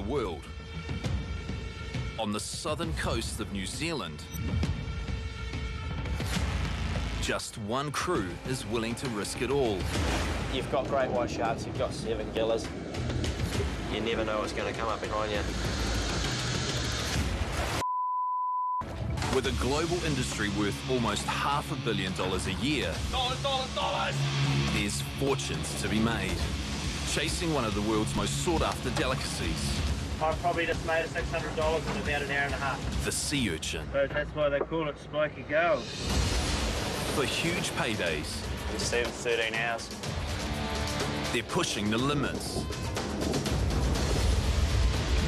world. On the southern coast of New Zealand, just one crew is willing to risk it all. You've got great white sharks, you've got 7 gillas. You never know what's going to come up behind you. With a global industry worth almost $500 million a year, there's fortunes to be made, chasing one of the world's most sought-after delicacies. I probably just made $600 in about an hour and a half. The sea urchin. So that's why they call it spiky gold. For huge paydays, We just saved 13 hours. they're pushing the limits.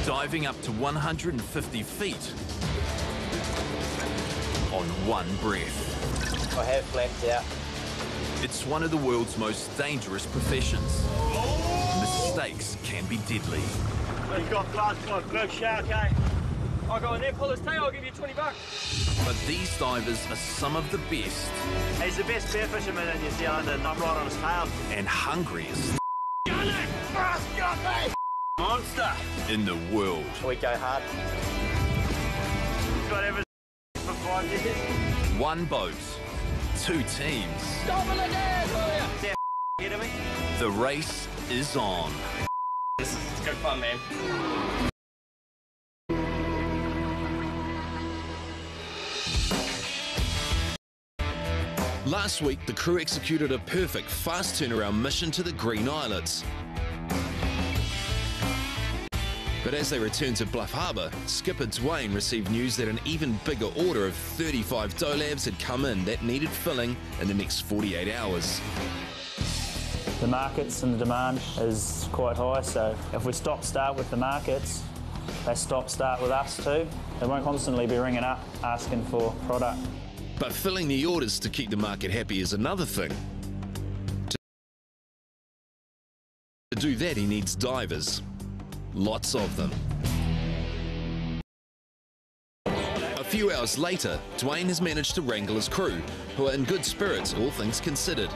Diving up to 150 feet on one breath. I have blacked out. It's one of the world's most dangerous professions. Mistakes can be deadly. You've got glass like big shark, eh? I'll go in there, pull his tail, I'll give you 20 bucks. But these divers are some of the best He's the best spear fisherman in New Zealand and I'm right on his tail. and hungriest Monster! in the world. We go hard. Got ever for 5 years. One boat, 2 teams. Hear to me? The race is on. It's good fun, man. Last week, the crew executed a perfect fast turnaround mission to the Green Islets. But as they returned to Bluff Harbour, skipper Dwayne received news that an even bigger order of 35 dolabs had come in that needed filling in the next 48 hours. The markets and the demand is quite high, so if we stop-start with the markets, they stop-start with us too. They won't constantly be ringing up asking for product. But filling the orders to keep the market happy is another thing. To do that, he needs divers. Lots of them. A few hours later, Dwayne has managed to wrangle his crew, who are in good spirits, all things considered.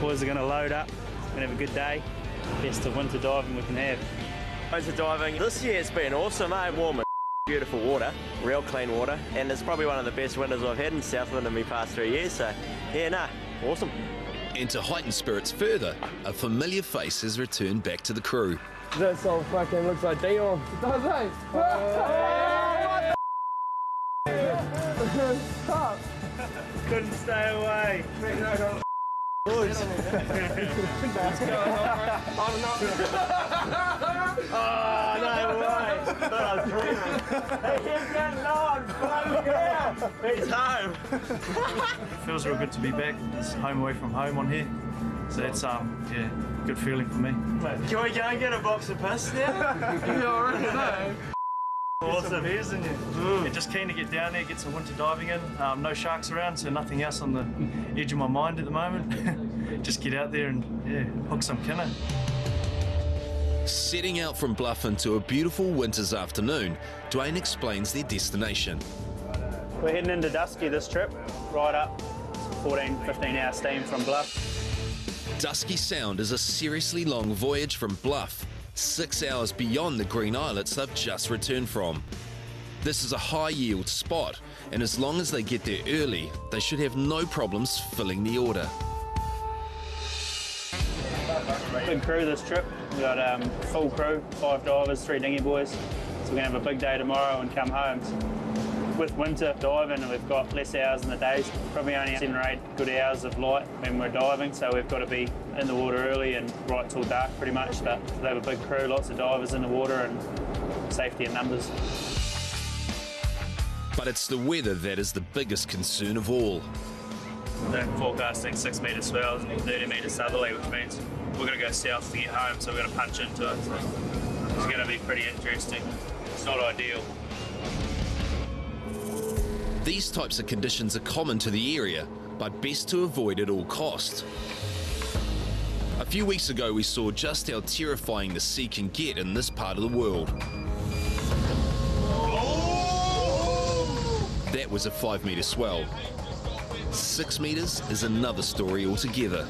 Boys are going to load up and have a good day. Best of winter diving we can have. Winter diving. This year it's been awesome, eh? Warm and beautiful water, real clean water, and it's probably one of the best winters I've had in Southland in my past 3 years, so yeah, nah, awesome. And to heighten spirits further, a familiar face has returned back to the crew. That song fucking looks like Dion. Does it? Stop. Couldn't stay away. What's going on, Oh, no way. Hey, keep getting on. He's home. Feels real good to be back. It's home away from home on here. So it's yeah, good feeling for me. Can we go and get a box of piss now? Yeah, I reckon so. Awesome, isn't it? Yeah, just keen to get down there, get some winter diving in. No sharks around, so nothing else on the edge of my mind at the moment. Just get out there and yeah, hook some kina. Setting out from Bluff into a beautiful winter's afternoon, Dwayne explains their destination. We're heading into Dusky this trip, right up 14-15 hour steam from Bluff. Dusky Sound is a seriously long voyage from Bluff, 6 hours beyond the Green Islets they've just returned from. This is a high-yield spot, and as long as they get there early, they should have no problems filling the order. Big crew this trip. We've got full crew, 5 divers, 3 dinghy boys. So we're going to have a big day tomorrow and come home. With winter diving, we've got less hours in the days, probably only 7 or 8 good hours of light when we're diving, so we've got to be in the water early and right till dark pretty much. But they have a big crew, lots of divers in the water and safety in numbers. But it's the weather that is the biggest concern of all. They're forecasting 6 metre swells and 30 metre southerly, which means we're going to go south to get home, so we're going to punch into it. So it's going to be pretty interesting. It's not ideal. These types of conditions are common to the area, but best to avoid at all cost. A few weeks ago, we saw just how terrifying the sea can get in this part of the world. That was a 5 metre swell. 6 metres is another story altogether.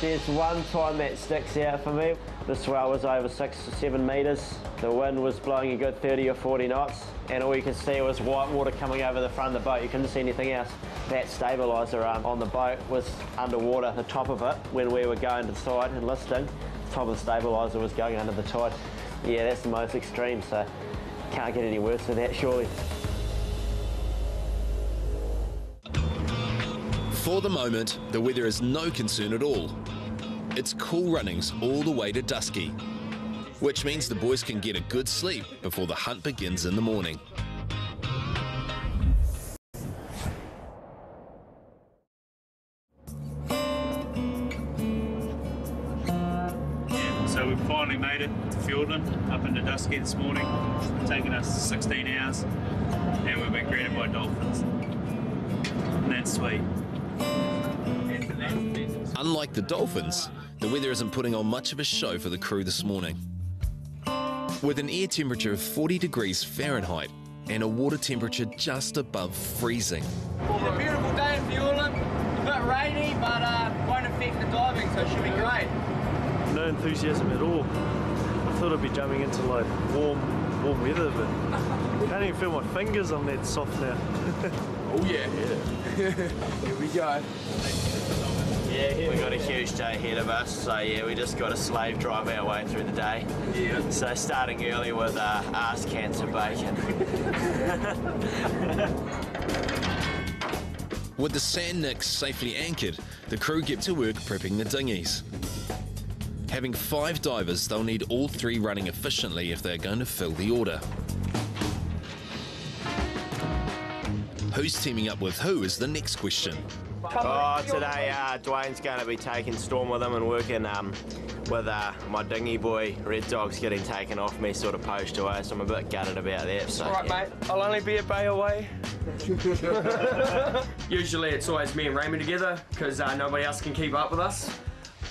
There's one time that sticks out for me. The swell was over 6 to 7 metres. The wind was blowing a good 30 or 40 knots, and all you could see was white water coming over the front of the boat. You couldn't see anything else. That stabiliser on the boat was underwater, the top of it, when we were going to the side and listing. The top of the stabiliser was going under the tide. Yeah, that's the most extreme, so can't get any worse than that, surely. For the moment, the weather is no concern at all. It's cool runnings all the way to Dusky, which means the boys can get a good sleep before the hunt begins in the morning. So we've finally made it to Fiordland, up into Dusky this morning. It's taken us 16 hours, and we've been greeted by dolphins. And that's sweet. Unlike the dolphins, the weather isn't putting on much of a show for the crew this morning. With an air temperature of 40 degrees Fahrenheit and a water temperature just above freezing. It's a beautiful day in Fiordland. A bit rainy, but won't affect the diving, so it should be great. No enthusiasm at all. I thought I'd be jumping into like warm weather, but I can't even feel my fingers, I'm that soft now. Oh yeah. Here we go. Yeah, we've got a huge day ahead of us, so yeah, we just got to slave drive our way through the day. Yeah. So starting early with arse cancer bacon. With the sand nicks safely anchored, the crew get to work prepping the dinghies. Having 5 divers, they'll need all 3 running efficiently if they're going to fill the order. Who's teaming up with who is the next question. Oh, today Dwayne's going to be taking Storm with him and working with my dinghy boy. Red Dog's getting taken off me, sort of poached away, so I'm a bit gutted about that. So, All right, mate. I'll only be a bay away. Usually it's always me and Raymond together because nobody else can keep up with us.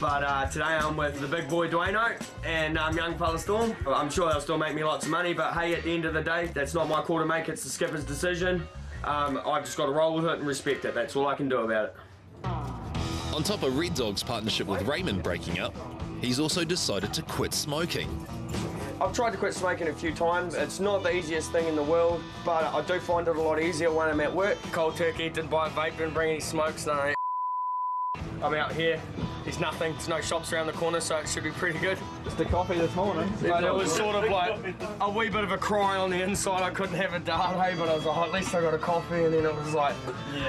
But today I'm with the big boy Dwayne and young fella Storm. I'm sure they'll still make me lots of money, but hey, at the end of the day, that's not my call to make, it's the skipper's decision. I've just got to roll with it and respect it. That's all I can do about it. On top of Red Dog's partnership with Raymond breaking up, he's also decided to quit smoking. I've tried to quit smoking a few times. It's not the easiest thing in the world, but I do find it a lot easier when I'm at work. Cold turkey, didn't buy a vape, didn't bring any smokes, no. I'm out here, there's nothing, there's no shops around the corner, so it should be pretty good. Just a coffee this morning. But it was sort of like a wee bit of a cry on the inside. I couldn't have a dart, hey, but I was like, oh, at least I got a coffee, and then it was like,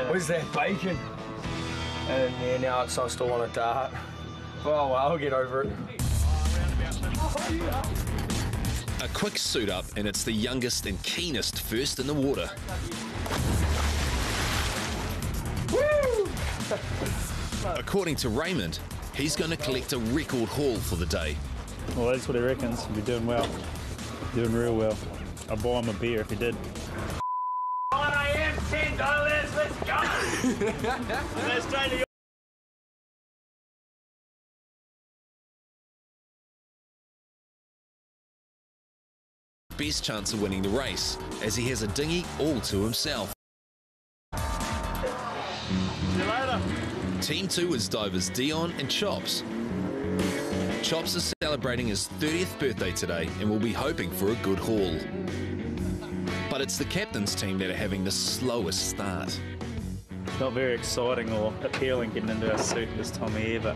where's that bacon? And yeah, now I still want a dart. Oh well, I'll get over it. A quick suit up and it's the youngest and keenest first in the water. Woo! According to Raymond, he's going to collect a record haul for the day. Well, that's what he reckons. He'll be doing well. Doing real well. I'll buy him a beer if he did. 9 a.m., $10, let's go! Let's try to Best chance of winning the race, as he has a dinghy all to himself. See you later. Team 2 is divers Dion and Chops. Chops is celebrating his 30th birthday today and will be hoping for a good haul. But it's the captain's team that are having the slowest start. Not very exciting or appealing getting into our suit this time of year, but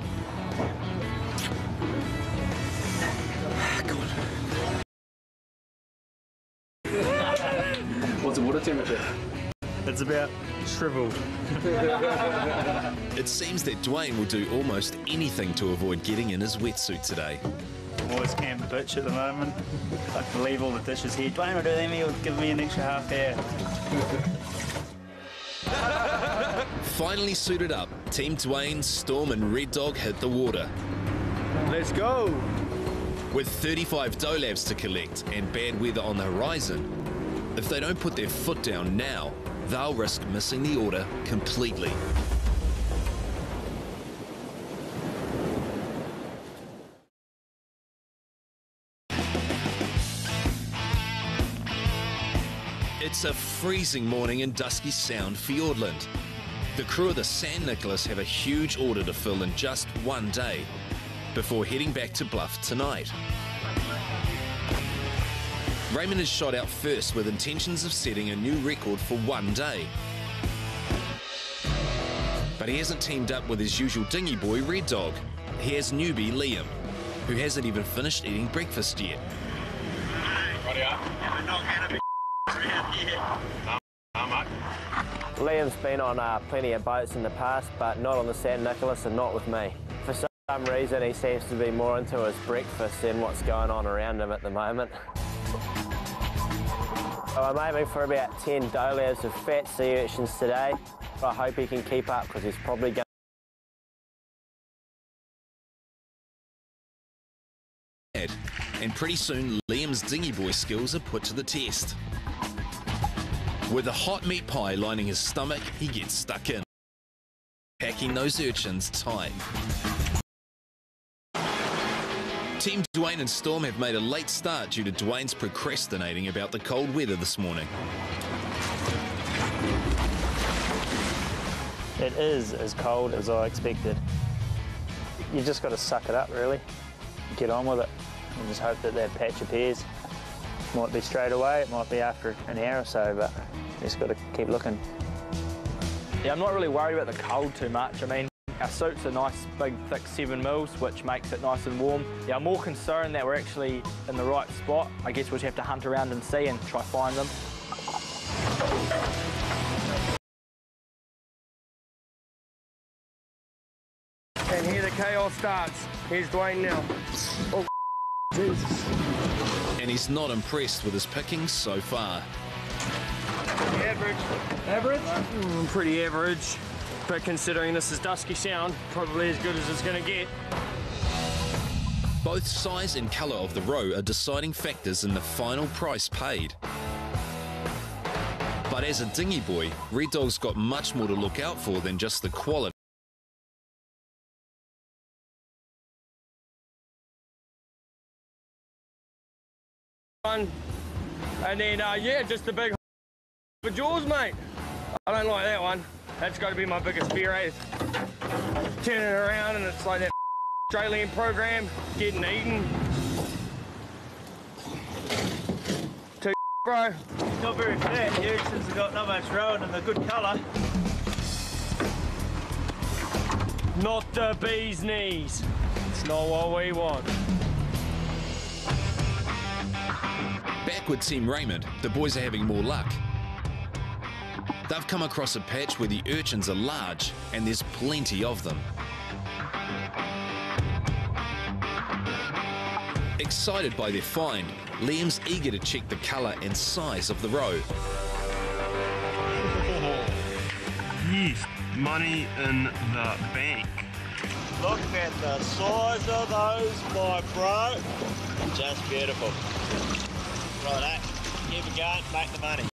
What's the water temperature? it's about shriveled. It seems that Dwayne will do almost anything to avoid getting in his wetsuit today. Always camp bitch at the moment. I can leave all the dishes here. Dwayne will do them, he'll give me an extra half hour. Finally suited up, Team Dwayne, Storm and Red Dog hit the water. Let's go. With 35 dolabs to collect and bad weather on the horizon, if they don't put their foot down now, they'll risk missing the order completely. It's a freezing morning in Dusky Sound, Fiordland. The crew of the San Nicholas have a huge order to fill in just one day. before heading back to Bluff tonight. Raymond has shot out first with intentions of setting a new record for one day. But he hasn't teamed up with his usual dinghy boy, Red Dog. He has newbie Liam, who hasn't even finished eating breakfast yet. Liam's been on plenty of boats in the past, but not on the San Nicholas and not with me. For some reason, he seems to be more into his breakfast than what's going on around him at the moment. So I'm aiming for about 10 dolios of fat sea urchins today. I hope he can keep up because he's probably going to... And pretty soon, Liam's dinghy boy skills are put to the test. With a hot meat pie lining his stomach, he gets stuck in, packing those urchins tight. Team Dwayne and Storm have made a late start due to Dwayne's procrastinating about the cold weather this morning. It is as cold as I expected. You just got to suck it up, really. Get on with it and just hope that that patch appears. Might be straight away, it might be after an hour or so, but you just got to keep looking. Yeah, I'm not really worried about the cold too much. I mean, our suit's a nice big thick 7 mils, which makes it nice and warm. Yeah, I'm more concerned that we're actually in the right spot. I guess we'll just have to hunt around and see and try find them. And here the chaos starts. Here's Dwayne now. Oh, Jesus. And he's not impressed with his pickings so far. Average. Average? Pretty average. But considering this is Dusky Sound, probably as good as it's going to get. Both size and colour of the roe are deciding factors in the final price paid. But as a dinghy boy, Red Dog's got much more to look out for than just the quality. And then, yeah, just the big for jaws, mate. I don't like that one. That's got to be my biggest fear, eh? Turning it around and it's like that Australian program, getting eaten. Too bro. It's not very fat. The urchins have got not much rowan and they're good colour. Not the bee's knees. It's not what we want. Back with Team Raymond, the boys are having more luck. They've come across a patch where the urchins are large and there's plenty of them. Excited by their find, Liam's eager to check the colour and size of the roe. Yes, money in the bank. Look at the size of those, my bro. Just beautiful. Right, keep it going, make the money.